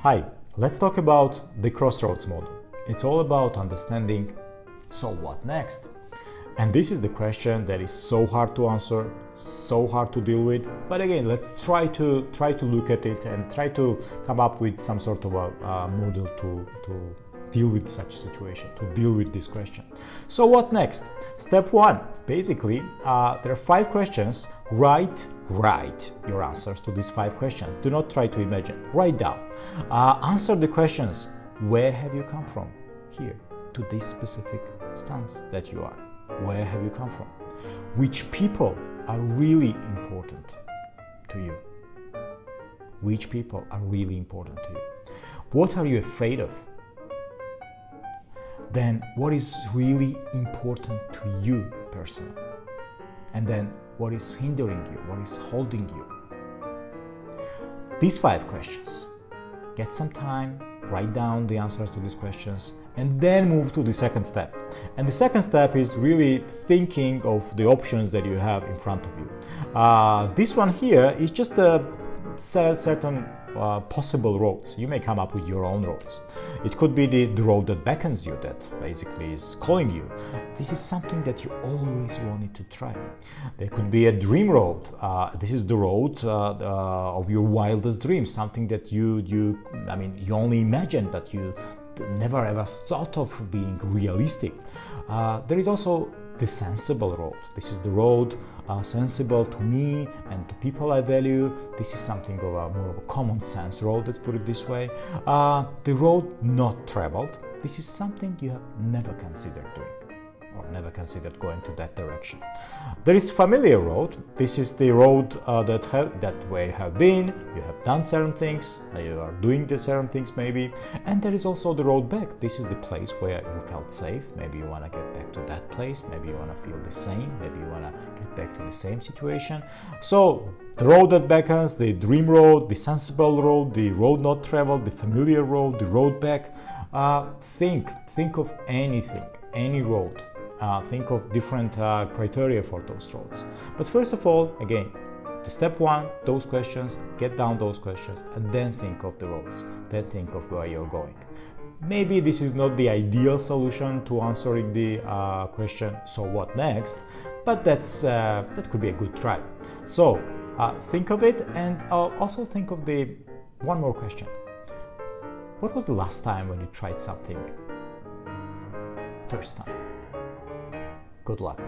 Hi, let's talk about the Crossroads model. It's all about understanding, so what next? And this is the question that is so hard to answer, so hard to deal with. But again, let's try to look at it and try to come up with some sort of a model to deal with such situation, to deal with this question. So what next? Step one, basically, there are 5 questions. Write your answers to these 5 questions. Do not try to imagine. Write down. Answer the questions. Where have you come from? Here, to this specific stance that you are. Where have you come from? Which people are really important to you? Which people are really important to you? What are you afraid of? Then what is really important to you personally? And then what is hindering you? What is holding you? These 5 questions. Get some time, write down the answers to these questions, and then move to the second step. And the second step is really thinking of the options that you have in front of you. This one here is just a certain possible roads. You may come up with your own roads. It could be the road that beckons you, that basically is calling you. This is something that you always wanted to try. There could be a dream road. This is the road of your wildest dreams, something that you only imagine, but you never ever thought of being realistic. There is also the sensible road. This is the road sensible to me and to people I value. This is something of a more of a common sense road, let's put it this way. The road not traveled. This is something you have never considered doing, or never considered going to that direction. There is familiar road. This is the road that way you have been, you have done certain things, you are doing the certain things maybe. And there is also the road back. This is the place where you felt safe. Maybe you want to get back to that place, maybe you want to feel the same, maybe you want to get back to the same situation. So the road that beckons, the dream road, the sensible road, the road not traveled, the familiar road, the road back. Think of anything, any road. Think of different criteria for those roads. But first of all, again, the step one, those questions, get down those questions, and then think of the roads, then think of where you're going. Maybe this is not the ideal solution to answering the question, so what next? But that could be a good try. So think of it, and also think of the one more question. What was the last time when you tried something first time? Good luck.